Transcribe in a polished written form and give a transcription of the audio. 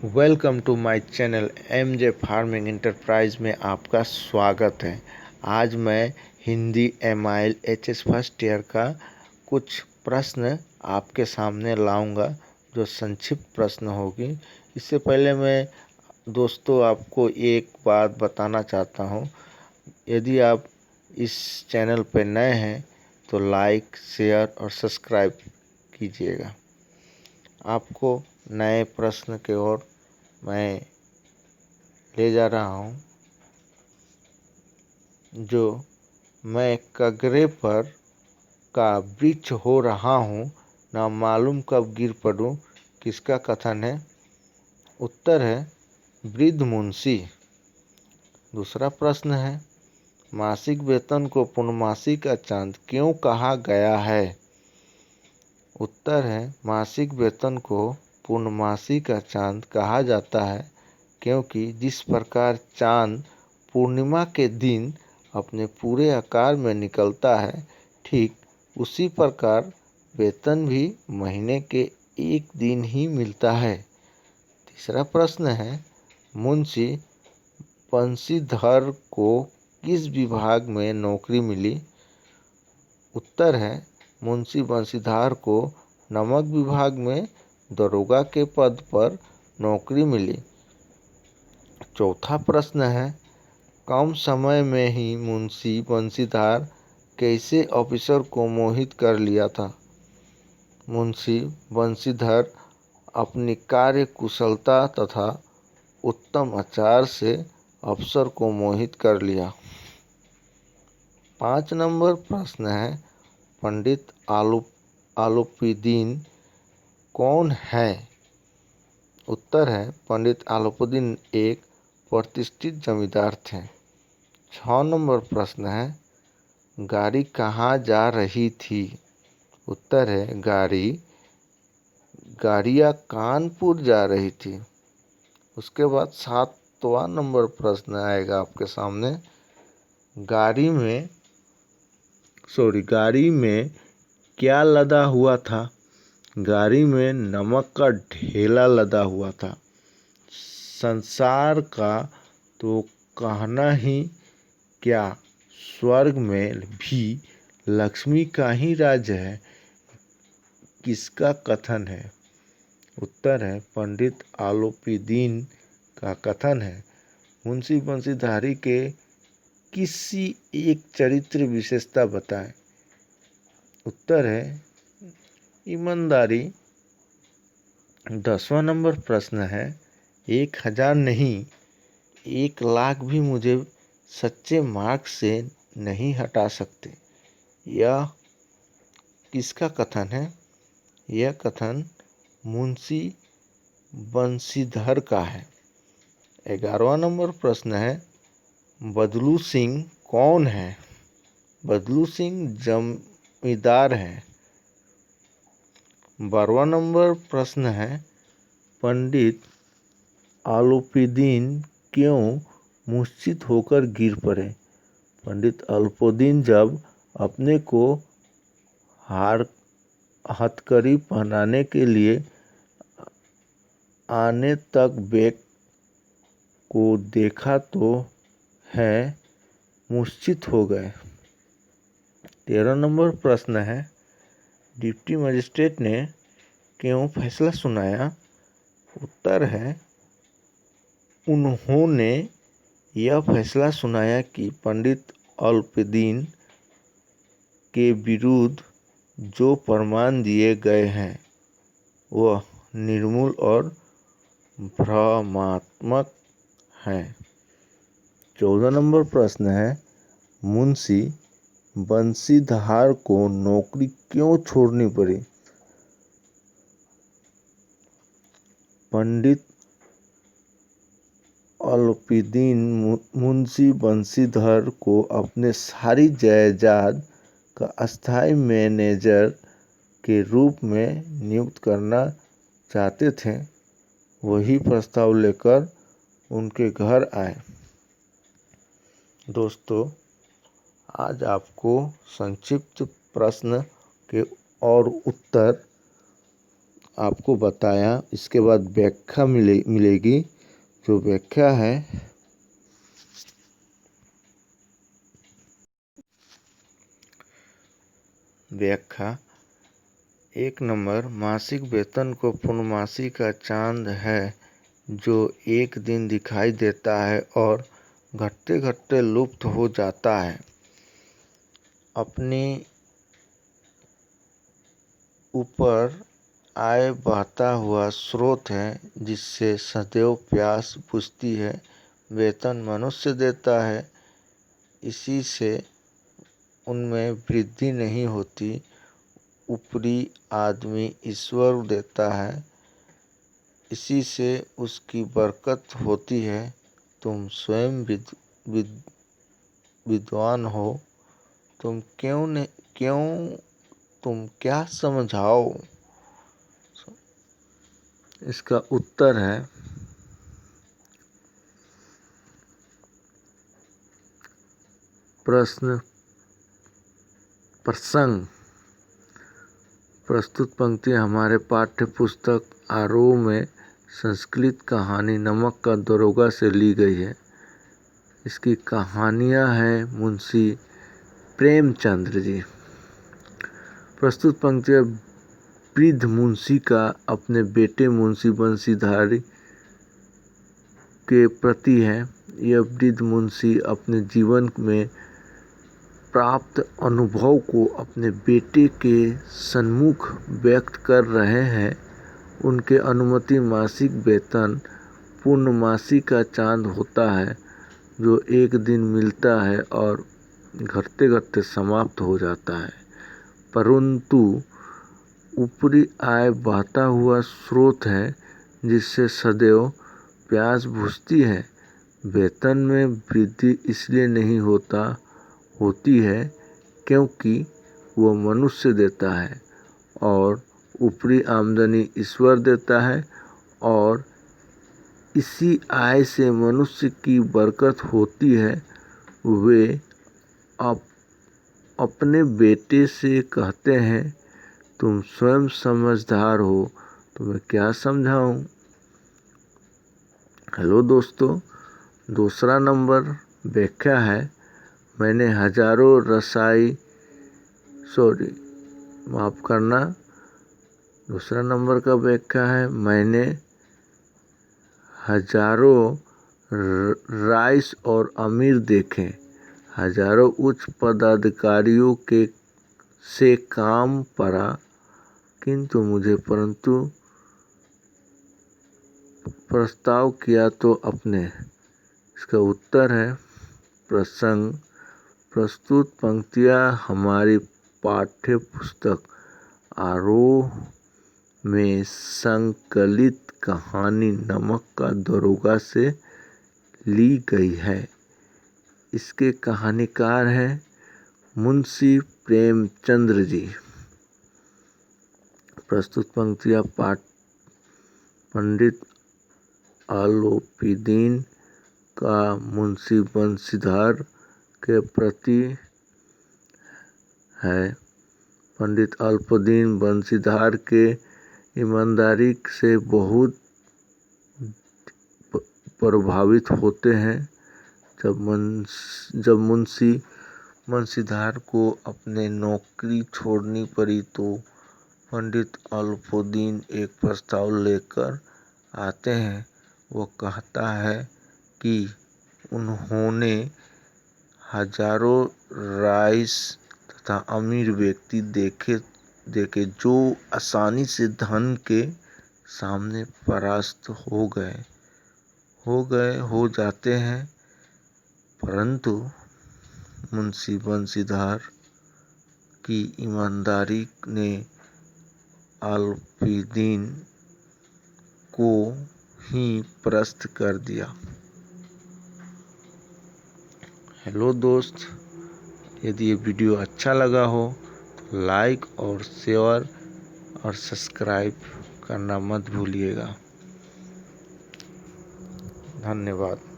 Welcome to my channel MJ farming enterprise में आपका स्वागत है। आज मैं Hindi MIL HS first year का कुछ प्रश्न आपके सामने लाऊंगा जो संक्षिप्त प्रश्न होगी। इससे पहले मैं दोस्तों आपको एक बात बताना चाहता हूं, यदि आप इस चैनल पर नए हैं तो लाइक, शेयर और सब्सक्राइब कीजिएगा। आपको नए प्रश्न की ओर मैं ले जा रहा हूँ। जो मैं कगरे पर का वृक्ष हो रहा हूँ, ना मालूम कब गिर पड़ूँ, किसका कथन है? उत्तर है वृद्ध मुंशी। दूसरा प्रश्न है, मासिक वेतन को पूर्णमासी का चांद क्यों कहा गया है? उत्तर है मासिक वेतन को पूर्णमासी का चांद कहा जाता है क्योंकि जिस प्रकार चांद पूर्णिमा के दिन अपने पूरे आकार में निकलता है, ठीक उसी प्रकार वेतन भी महीने के एक दिन ही मिलता है। तीसरा प्रश्न है, मुंशी बंशीधर को किस विभाग में नौकरी मिली? उत्तर है मुंशी बंशीधर को नमक विभाग में दरोगा के पद पर नौकरी मिली। चौथा प्रश्न है, कम समय में ही मुंशी बंशीधर कैसे ऑफिसर को मोहित कर लिया था? मुंशी बंशीधर अपनी कार्य कुशलता तथा उत्तम आचार से अफसर को मोहित कर लिया। 5 नंबर प्रश्न है, पंडित आलूपीदीन कौन है? उत्तर है पंडित आलूपीदीन एक प्रतिष्ठित जमींदार थे। 6 नंबर प्रश्न है, गाड़ी कहाँ जा रही थी? उत्तर है गाड़ियाँ कानपुर जा रही थी। उसके बाद 7वां नंबर प्रश्न आएगा आपके सामने, गाड़ी में क्या लदा हुआ था? गाड़ी में नमक का ढेला लदा हुआ था। संसार का तो कहना ही क्या, स्वर्ग में भी लक्ष्मी का ही राज्य है, किसका कथन है? उत्तर है पंडित आलूपीदीन का कथन है। मुंशी बंशीधर के किसी एक चरित्र विशेषता बताएं। उत्तर है ईमानदारी। 10वां नंबर प्रश्न है, 1000 नहीं 1,00,000 भी मुझे सच्चे मार्ग से नहीं हटा सकते, यह किसका कथन है? यह कथन मुंशी बंशीधर का है। 11वां नंबर प्रश्न है, बदलू सिंह कौन है? बदलू सिंह जमींदार है। 12वां नंबर प्रश्न है, पंडित आलूपीदीन क्यों मूर्छित होकर गिर पड़े? पंडित आलूपीदीन जब अपने को हथकड़ी पहनाने के लिए आने तक बैग को देखा तो है मूर्छित हो गए। 13 नंबर प्रश्न है, डिप्टी मजिस्ट्रेट ने क्यों फैसला सुनाया? उत्तर है उन्होंने यह फैसला सुनाया कि पंडित आलूपीदीन के विरुद्ध जो प्रमाण दिए गए हैं वह निर्मूल और भ्रमात्मक हैं। 14 नंबर प्रश्न है, मुंशी बंशीधर को नौकरी क्यों छोड़नी पड़ी? पंडित आलूपीदीन मुंशी बंशीधर को अपने सारी जायदाद का अस्थायी मैनेजर के रूप में नियुक्त करना चाहते थे। वही प्रस्ताव लेकर उनके घर आए। दोस्तों, आज आपको संक्षिप्त प्रश्न के और उत्तर आपको बताया। इसके बाद व्याख्या मिलेगी। जो व्याख्या है, व्याख्या 1 नंबर, मासिक वेतन को पूर्णमासी का चांद है जो एक दिन दिखाई देता है और घटते घटते लुप्त हो जाता है। अपनी ऊपर आय बहता हुआ स्रोत है जिससे सदैव प्यास बुझती है। वेतन मनुष्य देता है, इसी से उनमें वृद्धि नहीं होती। ऊपरी आदमी ईश्वर देता है, इसी से उसकी बरकत होती है। तुम स्वयं विद्वान हो, तुम तुम क्या समझाओ। इसका उत्तर है, प्रसंग। प्रस्तुत पंक्ति हमारे पाठ्य पुस्तक आरोह में संस्कृत कहानी नमक का दरोगा से ली गई है। इसकी कहानियाँ हैं मुंशी प्रेमचंद्र जी। प्रस्तुत पंक्ति वृद्ध मुंशी का अपने बेटे मुंशी बंशीधारी के प्रति है। यह वृद्ध मुंशी अपने जीवन में प्राप्त अनुभव को अपने बेटे के सन्मुख व्यक्त कर रहे हैं। उनके अनुमति मासिक वेतन पूर्णमासी का चांद होता है जो एक दिन मिलता है और घटते घटते समाप्त हो जाता है, परंतु ऊपरी आय बहता हुआ स्रोत है जिससे सदैव प्यास बुझती है। वेतन में वृद्धि इसलिए नहीं होती है क्योंकि वह मनुष्य देता है और ऊपरी आमदनी ईश्वर देता है और इसी आय से मनुष्य की बरकत होती है। वे अपने बेटे से कहते हैं, तुम स्वयं समझदार हो, तुम्हें क्या समझाऊं। हेलो दोस्तों, दूसरा नंबर व्याख्या है, मैंने हजारों दूसरा नंबर का व्याख्या है, मैंने हजारों राइस और अमीर देखे, हजारों उच्च पदाधिकारियों से काम पड़ा, किंतु मुझे प्रस्ताव किया तो अपने। इसका उत्तर है, प्रसंग। प्रस्तुत पंक्तियाँ हमारी पाठ्य पुस्तक आरोह में संकलित कहानी नमक का दरोगा से ली गई है। इसके कहानीकार हैं मुंशी प्रेमचंद्र जी। प्रस्तुत पंक्तियाँ पंडित अल्पोदीन का मुंशी बंशीधर के प्रति है। पंडित अल्पोदीन बंशीधर के ईमानदारी से बहुत प्रभावित होते हैं। जब मुंशी बंशीधर को अपने नौकरी छोड़नी पड़ी तो पंडित अल्पोदीन एक प्रस्ताव लेकर आते हैं। वो कहता है कि उन्होंने हजारों राइस तथा अमीर व्यक्ति देखे जो आसानी से धन के सामने परास्त हो जाते हैं, परंतु मुंशी बंशीधर की ईमानदारी ने अल्पोदीन को ही परास्त कर दिया। हेलो दोस्त, यदि ये वीडियो अच्छा लगा हो तो लाइक और शेयर और सब्सक्राइब करना मत भूलिएगा। धन्यवाद।